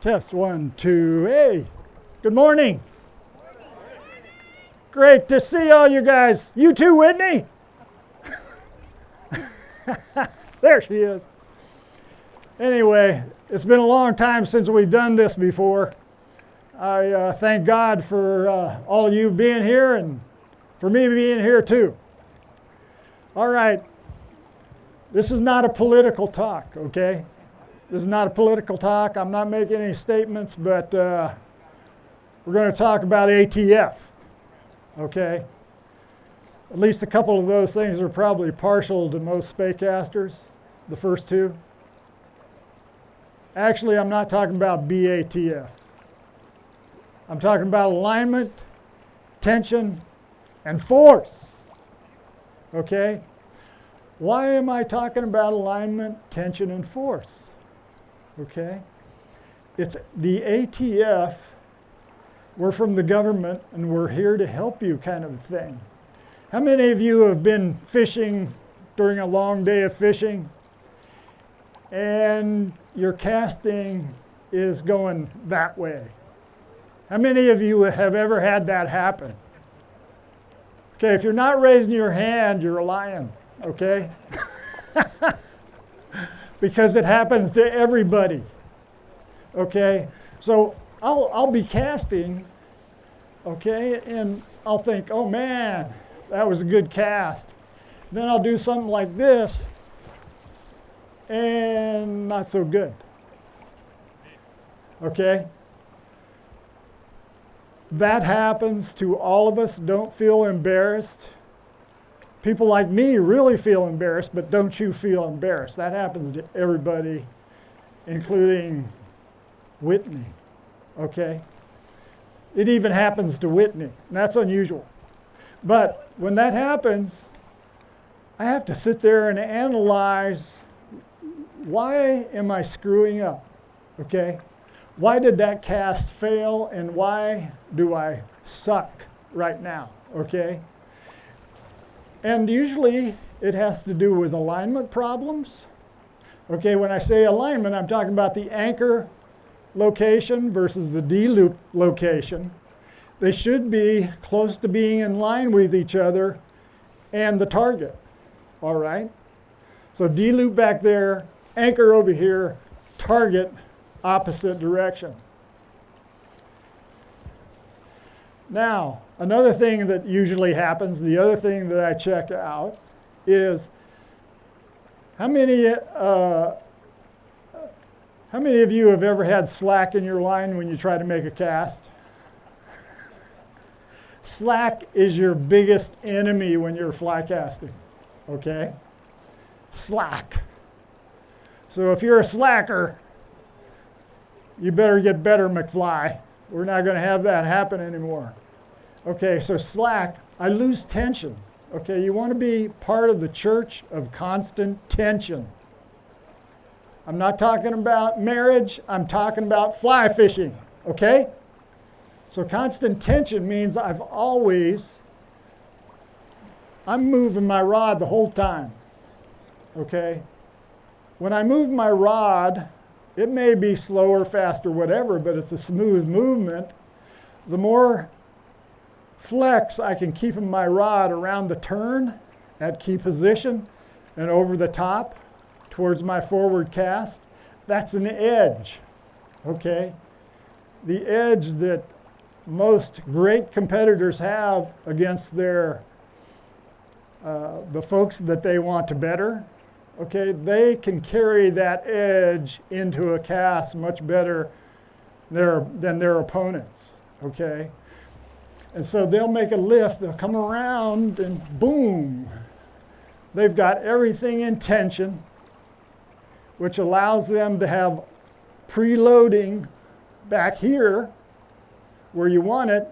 Test 1, 2, hey, good morning. Great to see all you guys. You too, Whitney? There she is. Anyway, it's been a long time since we've done this before. I thank God for all of you being here and for me being here too. All right, this is not a political talk, okay? This is not a political talk. I'm not making any statements, but we're going to talk about ATF, okay? At least a couple of those things are probably partial to most spey casters, the first two. Actually, I'm not talking about BATF. I'm talking about alignment, tension, and force, okay? Why am I talking about alignment, tension, and force? Okay? It's the ATF, we're from the government and we're here to help you kind of thing. How many of you have been fishing during a long day of fishing and your casting is going that way? How many of you have ever had that happen? Okay, if you're not raising your hand, you're lying, okay? Because it happens to everybody, okay? So I'll be casting, okay, and I'll think, oh man, that was a good cast. Then I'll do something like this, and not so good, okay? That happens to all of us. Don't feel embarrassed. People like me really feel embarrassed, but don't you feel embarrassed. That happens to everybody, including Whitney, okay? It even happens to Whitney, and that's unusual. But when that happens, I have to sit there and analyze, why am I screwing up, okay? Why did that cast fail, and why do I suck right now, okay? And usually it has to do with alignment problems. Okay, when I say alignment, I'm talking about the anchor location versus the D-loop location. They should be close to being in line with each other and the target, all right? So D-loop back there, anchor over here, target opposite direction. Now, another thing that usually happens, the other thing that I check out is how many of you have ever had slack in your line when you try to make a cast? Slack is your biggest enemy when you're fly casting, okay? Slack. So if you're a slacker, you better get better, McFly. We're not going to have that happen anymore. Okay, so slack, I lose tension. Okay, you want to be part of the church of constant tension. I'm not talking about marriage, I'm talking about fly fishing, okay? So constant tension means I'm moving my rod the whole time, okay? When I move my rod, it may be slower, faster, whatever, but it's a smooth movement. The more flex I can keep in my rod around the turn at key position and over the top towards my forward cast, that's an edge, okay? The edge that most great competitors have against their the folks that they want to better, okay? They can carry that edge into a cast much better than their opponents, okay? And so they'll make a lift, they'll come around, and boom, they've got everything in tension, which allows them to have preloading back here where you want it,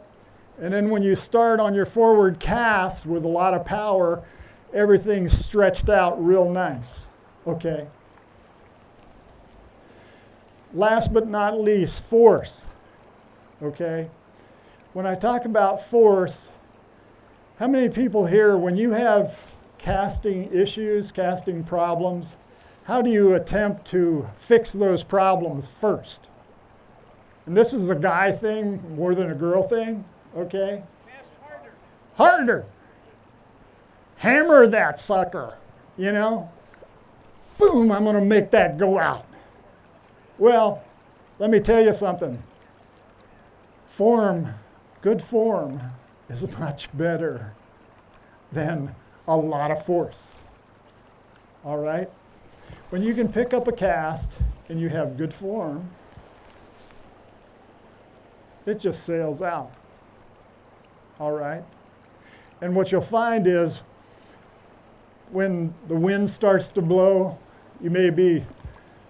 and then when you start on your forward cast with a lot of power, everything's stretched out real nice, okay? Last but not least, force, okay? When I talk about force, how many people here, when you have casting issues, casting problems, how do you attempt to fix those problems first? And this is a guy thing more than a girl thing, okay? Harder. Hammer that sucker, you know? Boom, I'm gonna make that go out. Well, let me tell you something. Good form is much better than a lot of force. All right? When you can pick up a cast and you have good form, it just sails out. All right? And what you'll find is when the wind starts to blow, you may be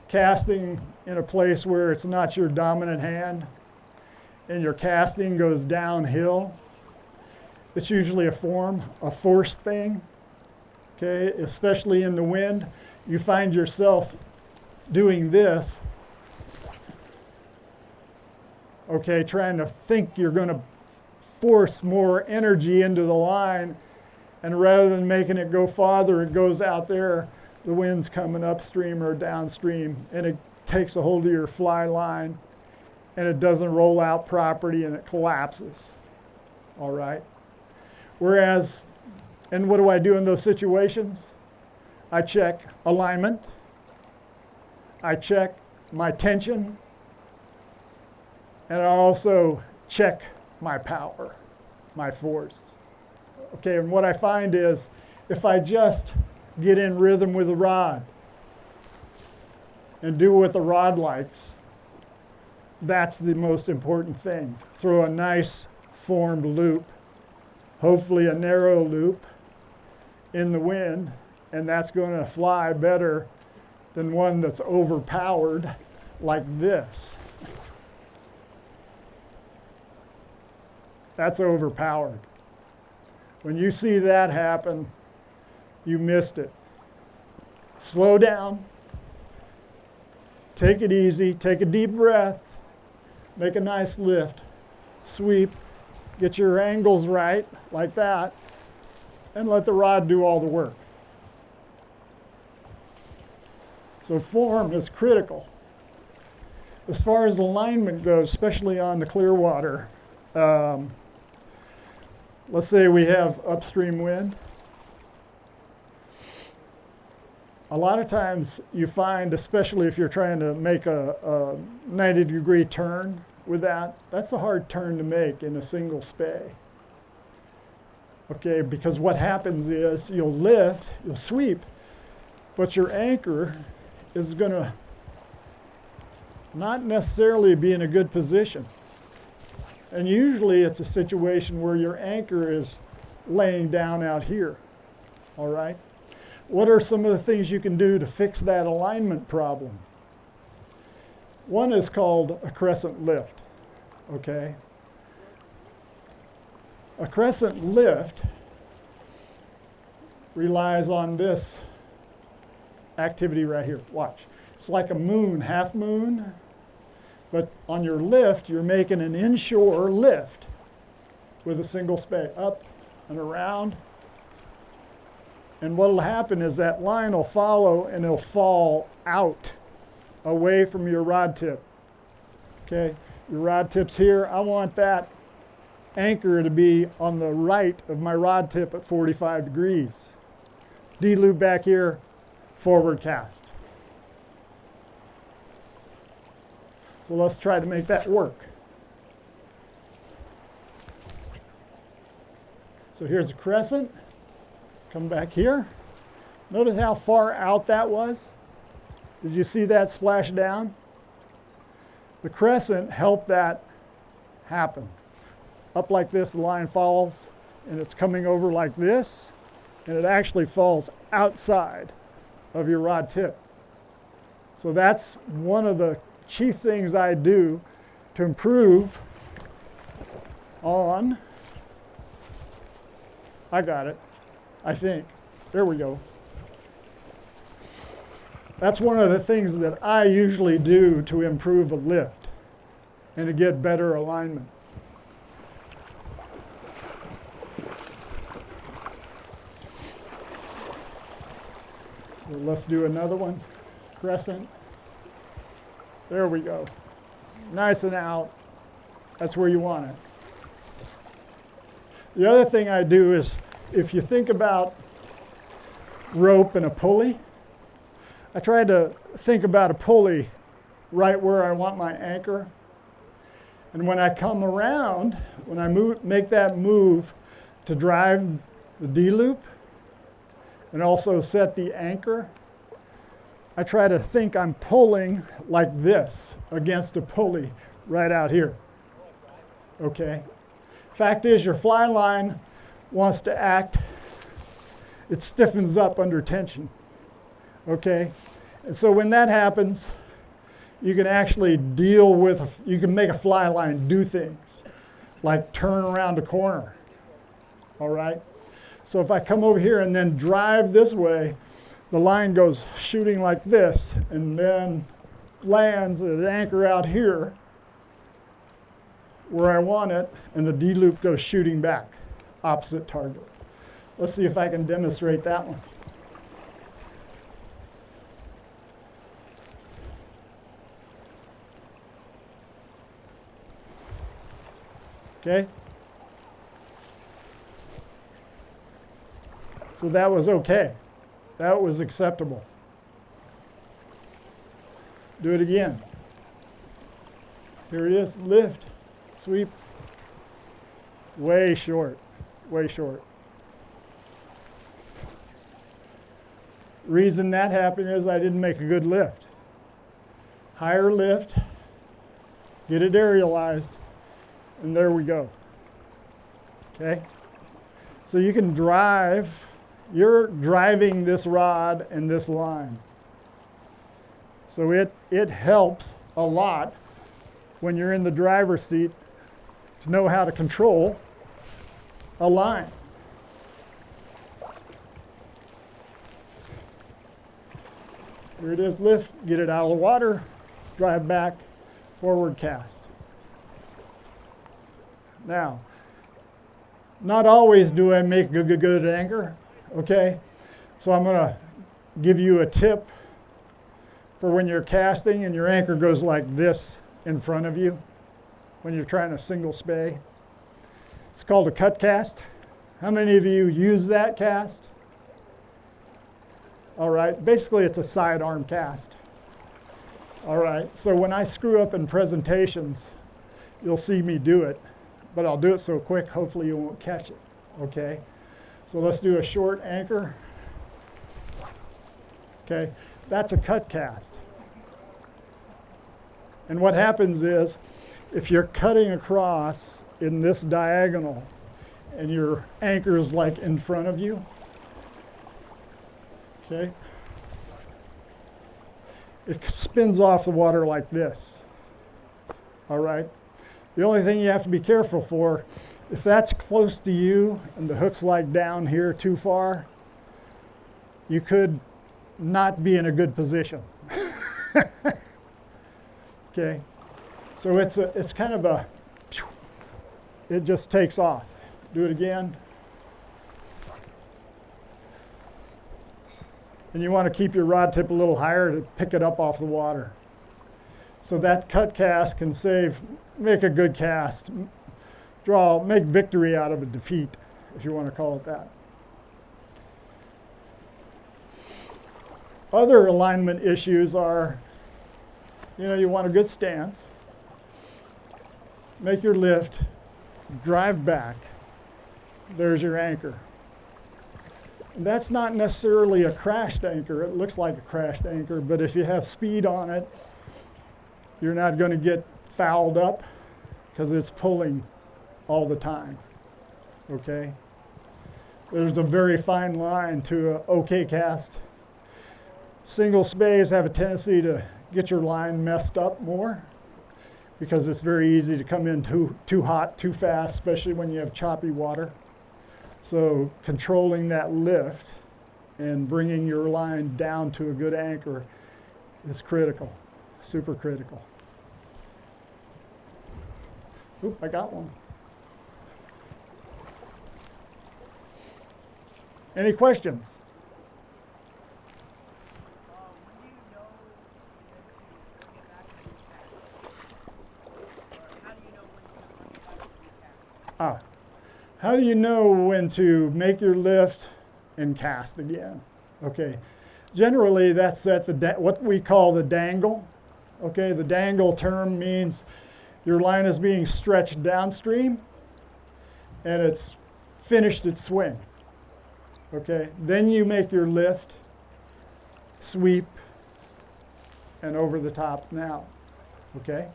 casting in a place where it's not your dominant hand and your casting goes downhill. It's usually a force thing, okay? Especially in the wind, you find yourself doing this, okay, trying to think you're going to force more energy into the line, and rather than making it go farther, it goes out there, the wind's coming upstream or downstream, and it takes a hold of your fly line, and it doesn't roll out properly, and it collapses, all right? Whereas, and what do I do in those situations? I check alignment, I check my tension, and I also check my power, my force. Okay, and what I find is if I just get in rhythm with the rod and do what the rod likes, that's the most important thing. Throw a nice formed loop, hopefully a narrow loop in the wind, and that's going to fly better than one that's overpowered like this. That's overpowered. When you see that happen, you missed it. Slow down, take it easy, take a deep breath, make a nice lift, sweep, get your angles right, like that, and let the rod do all the work. So form is critical. As far as alignment goes, especially on the Clearwater, let's say we have upstream wind. A lot of times you find, especially if you're trying to make a 90-degree turn with that, that's a hard turn to make in a single spey. Okay, because what happens is you'll lift, you'll sweep, but your anchor is going to not necessarily be in a good position. And usually it's a situation where your anchor is laying down out here, all right? What are some of the things you can do to fix that alignment problem? One is called a crescent lift, okay? A crescent lift relies on this activity right here. Watch. It's like a moon, half moon, but on your lift, you're making an inshore lift with a single spey, up and around. And what will happen is that line will follow and it'll fall out away from your rod tip. Okay, your rod tip's here. I want that anchor to be on the right of my rod tip at 45 degrees. D-loop back here, forward cast. So let's try to make that work. So here's a crescent. Come back here. Notice how far out that was? Did you see that splash down? The crescent helped that happen. Up like this, the line falls, and it's coming over like this, and it actually falls outside of your rod tip. So that's one of the chief things I do to improve on, I got it, I think. There we go. That's one of the things that I usually do to improve a lift and to get better alignment. So let's do another one. Crescent. There we go. nice and out. That's where you want it. The other thing I do is, if you think about rope and a pulley, I try to think about a pulley right where I want my anchor. And when I come around, when I make that move to drive the D-loop and also set the anchor, I try to think I'm pulling like this against a pulley right out here. Okay? Fact is, your fly line wants to act, it stiffens up under tension. Okay? And so when that happens, you can actually deal with, you can make a fly line do things, like turn around a corner. All right? So if I come over here and then drive this way, the line goes shooting like this and then lands at an anchor out here where I want it, and the D-loop goes shooting back, opposite target. Let's see if I can demonstrate that one. Okay? So that was okay. That was acceptable. Do it again. Here it is, lift, sweep. Way short, way short. Reason that happened is I didn't make a good lift. Higher lift, get it aerialized, and there we go. Okay? So you can drive, you're driving this rod and this line. So it helps a lot when you're in the driver's seat to know how to control a line. Here it is, lift, get it out of the water, drive back, forward cast. Now, not always do I make a good anchor, okay? So I'm gonna give you a tip for when you're casting and your anchor goes like this in front of you when you're trying to single spey. It's called a cut cast. How many of you use that cast? All right, basically it's a sidearm cast. All right, so when I screw up in presentations, you'll see me do it, but I'll do it so quick, hopefully you won't catch it, okay? So let's do a short anchor. Okay, that's a cut cast. And what happens is, if you're cutting across in this diagonal and your anchor is like in front of you, okay, it spins off the water like this. All right? The only thing you have to be careful for, if that's close to you and the hook's like down here too far, you could not be in a good position. Okay? So it's kind of a, it just takes off. Do it again. And you want to keep your rod tip a little higher to pick it up off the water. So that cut cast can make a good cast, make victory out of a defeat, if you want to call it that. Other alignment issues are, you want a good stance, make your lift, drive back, there's your anchor. That's not necessarily a crashed anchor. It looks like a crashed anchor, but if you have speed on it, you're not going to get fouled up because it's pulling all the time, okay? There's a very fine line to an okay cast. Single spays have a tendency to get your line messed up more because it's very easy to come in too hot, too fast, especially when you have choppy water. So controlling that lift and bringing your line down to a good anchor is critical, super critical. Oop, I got one. Any questions? How do you know when to make your lift and cast again? Okay, generally that's at what we call the dangle. Okay, the dangle term means your line is being stretched downstream and it's finished its swing. Okay, then you make your lift, sweep, and over the top now. Okay,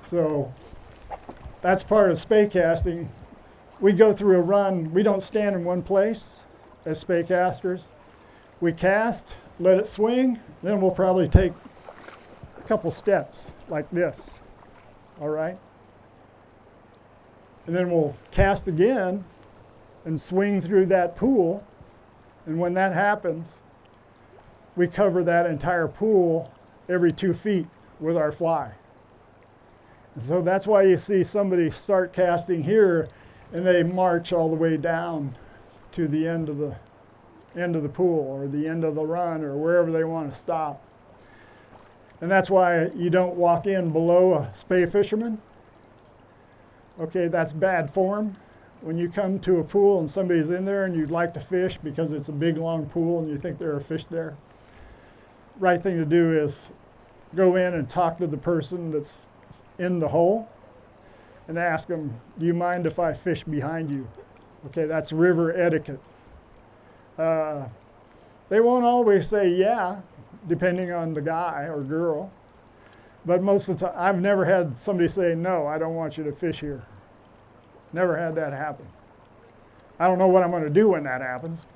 so that's part of spey casting. We go through a run. We don't stand in one place as spey casters. We cast, let it swing, then we'll probably take a couple steps like this. All right? And then we'll cast again and swing through that pool. And when that happens, we cover that entire pool every 2 feet with our fly. And so that's why you see somebody start casting here and they march all the way down to the end of the pool or the end of the run or wherever they want to stop. And that's why you don't walk in below a spey fisherman. Okay, that's bad form. When you come to a pool and somebody's in there and you'd like to fish because it's a big long pool and you think there are fish there, right thing to do is go in and talk to the person that's in the hole and ask them, do you mind if I fish behind you? Okay, that's river etiquette. They won't always say yeah, depending on the guy or girl. But most of the time, I've never had somebody say, no, I don't want you to fish here. Never had that happen. I don't know what I'm going to do when that happens.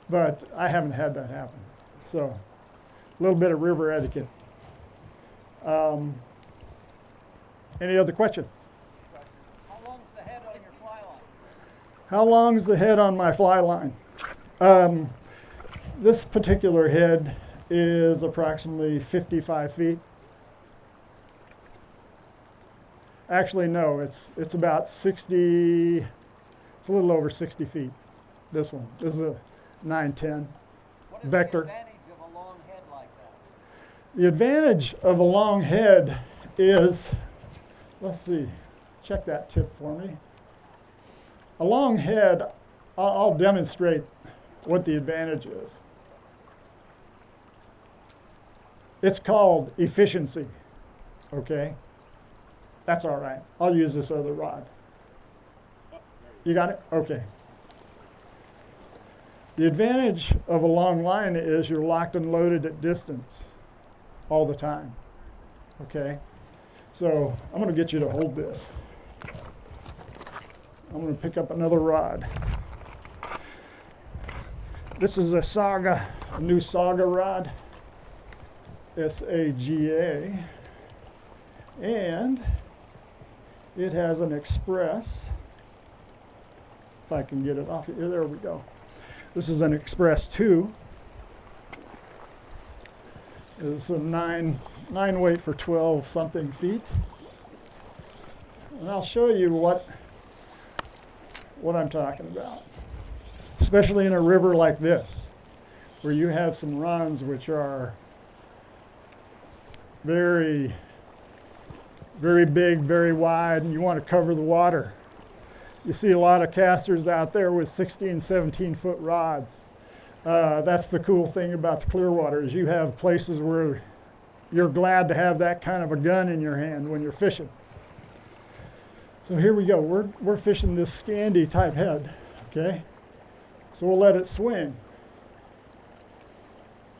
But I haven't had that happen. So, a little bit of river etiquette. Any other questions? How long's the head on your fly line? How long's the head on my fly line? This particular head is approximately 55 feet. Actually, no, it's about 60, it's a little over 60 feet, this one. This is a 910 What is Vector. the advantage of a long head like that? The advantage of a long head is, let's see, check that tip for me. A long head, I'll demonstrate what the advantage is. It's called efficiency, okay? That's all right. I'll use this other rod. You got it? Okay. The advantage of a long line is you're locked and loaded at distance all the time, okay? So I'm going to get you to hold this. I'm going to pick up another rod. This is a Saga, a new Saga rod, S-A-G-A, and it has an Express. If I can get it off here, there we go. This is an Express 2. It's a 9 weight for 12 something feet. And I'll show you what I'm talking about. Especially in a river like this, where you have some runs which are very, very big, very wide, and you want to cover the water. You see a lot of casters out there with 16, 17-foot rods. That's the cool thing about the Clearwater is you have places where you're glad to have that kind of a gun in your hand when you're fishing. So here we go. We're fishing this Scandi type head, okay? So we'll let it swing.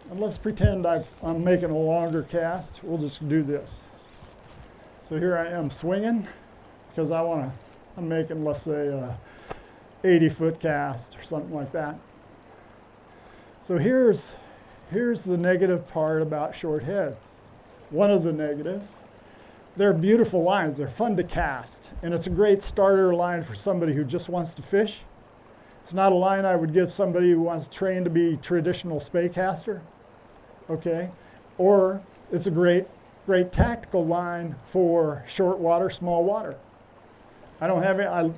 And let's pretend I'm making a longer cast. We'll just do this. So here I am swinging because I'm making, let's say, a 80-foot cast or something like that. So here's the negative part about short heads. One of the negatives, they're beautiful lines. They're fun to cast. And it's a great starter line for somebody who just wants to fish. It's not a line I would give somebody who wants to train to be traditional spey caster. Okay? Or it's a great tactical line for short water, small water. I don't have any,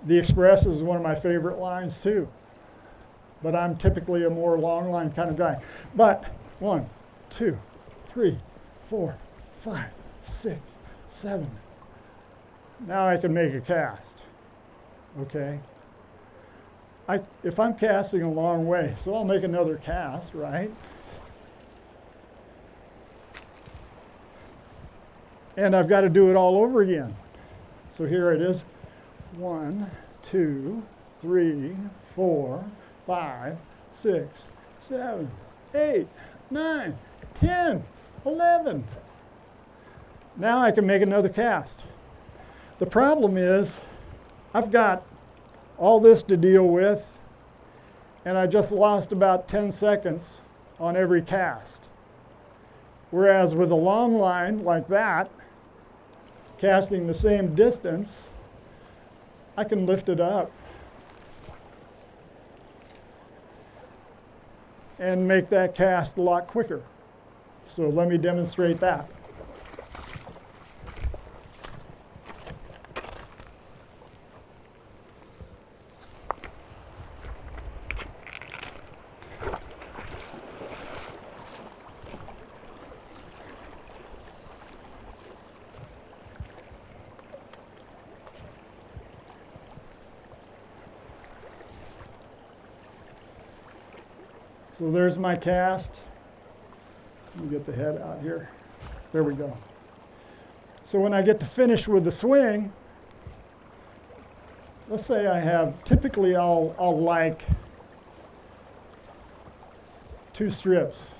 the Express is one of my favorite lines too. But I'm typically a more long line kind of guy. But 1, 2, 3, 4, 5, 6, 7, Now I can make a cast, okay? If I'm casting a long way, so I'll make another cast, right? And I've got to do it all over again. So here it is. 1, 2, 3, 4, 5, 6, 7, 8, 9, 10, 11. Now I can make another cast. The problem is I've got all this to deal with, and I just lost about 10 seconds on every cast. Whereas with a long line like that, casting the same distance, I can lift it up and make that cast a lot quicker. So let me demonstrate that. So there's my cast. Let me get the head out here. There we go. So when I get to finish with the swing, let's say I have, typically I'll like 2 strips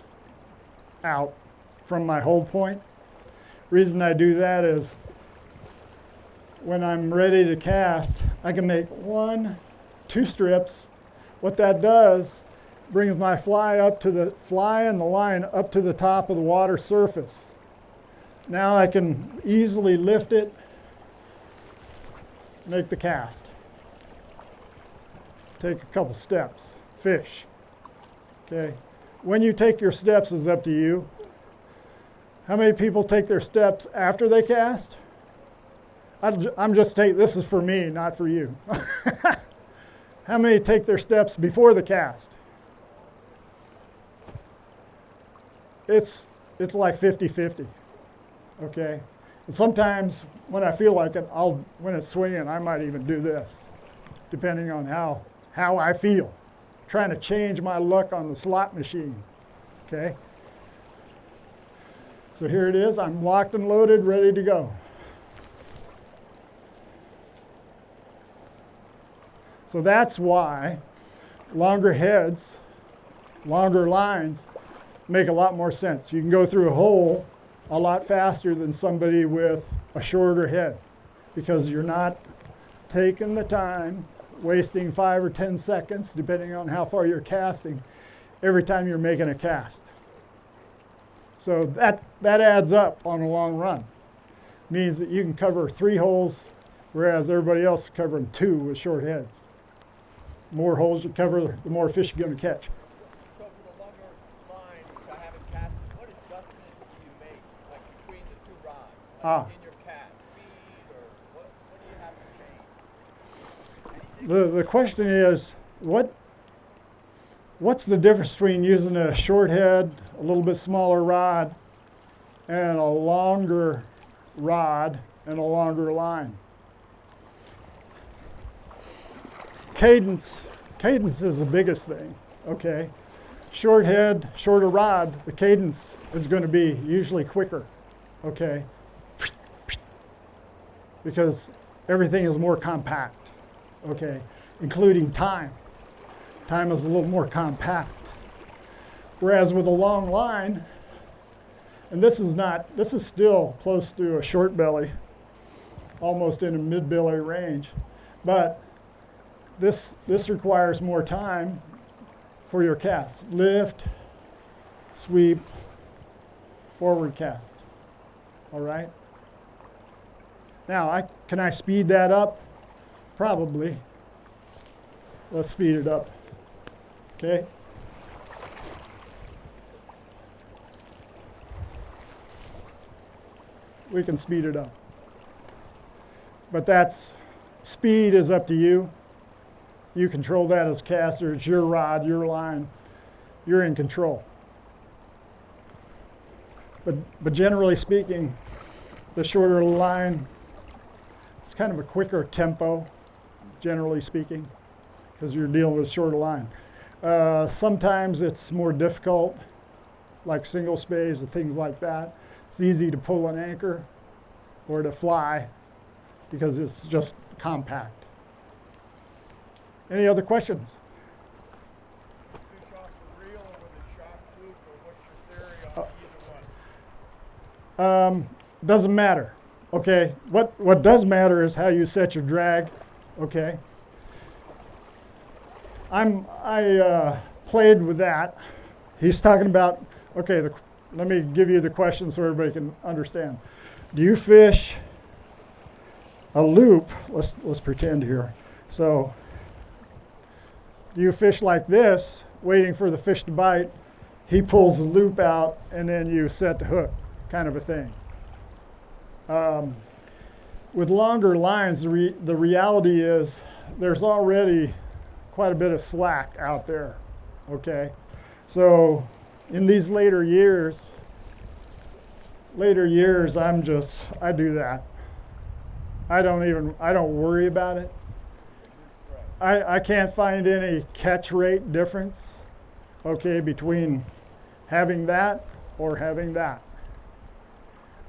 out from my hold point. Reason I do that is when I'm ready to cast, I can make 1, 2 strips. What that does brings my fly and the line up to the top of the water surface. Now I can easily lift it, make the cast. Take a couple steps, fish. Okay. When you take your steps is up to you. How many people take their steps after they cast? I'm just taking, this is for me, not for you. How many take their steps before the cast? It's like 50-50, okay? And sometimes when I feel like it, when it's swinging, I might even do this, depending on how I feel. Trying to change my luck on the slot machine, okay? So here it is, I'm locked and loaded, ready to go. So that's why longer heads, longer lines, make a lot more sense. You can go through a hole a lot faster than somebody with a shorter head because you're not taking the time, wasting 5 or 10 seconds, depending on how far you're casting, every time you're making a cast. So that adds up on a long run. Means that you can cover 3 holes, whereas everybody else is covering 2 with short heads. The more holes you cover, the more fish you're going to catch. So for the longer line, which I haven't casted, what adjustments do you make, like between the 2 rods? Like in your cast, speed, or what do you have to change? The question is, what's the difference between using a short head, a little bit smaller rod, and a longer rod and a longer line? Cadence is the biggest thing, okay? Short head, shorter rod, the cadence is going to be usually quicker, okay? Because everything is more compact, okay? Including time. Time is a little more compact. Whereas with a long line, and this is still close to a short belly, almost in a mid belly range, but this requires more time for your cast. Lift, sweep, forward cast. All right? Now, can I speed that up? Probably. Let's speed it up. Okay? We can speed it up. But speed is up to you. You control that as a caster. It's your rod, your line. You're in control. But generally speaking, the shorter line, It's kind of a quicker tempo, generally speaking, because you're dealing with a shorter line. Sometimes it's more difficult, like single spays and things like that. It's easy to pull an anchor or to fly because it's just compact. Any other questions? Fish off the reel or with a shock loop, or what's your theory on either one? Doesn't matter. Okay, what does matter is how you set your drag. Okay. I played with that. He's talking about, okay, let me give you the question so everybody can understand. Do you fish a loop? Let's pretend here. So, do you fish like this, waiting for the fish to bite? He pulls the loop out, and then you set the hook, kind of a thing. With longer lines, the reality is there's already quite a bit of slack out there, okay? So in these later years, I do that. I don't worry about it. I can't find any catch rate difference, okay, between having that or having that.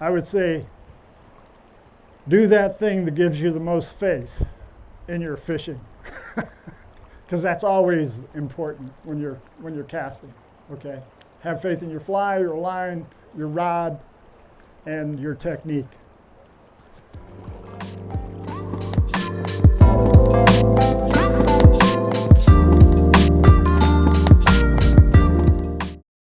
I would say do that thing that gives you the most faith in your fishing. Because that's always important when you're casting, okay? Have faith in your fly, your line, your rod, and your technique.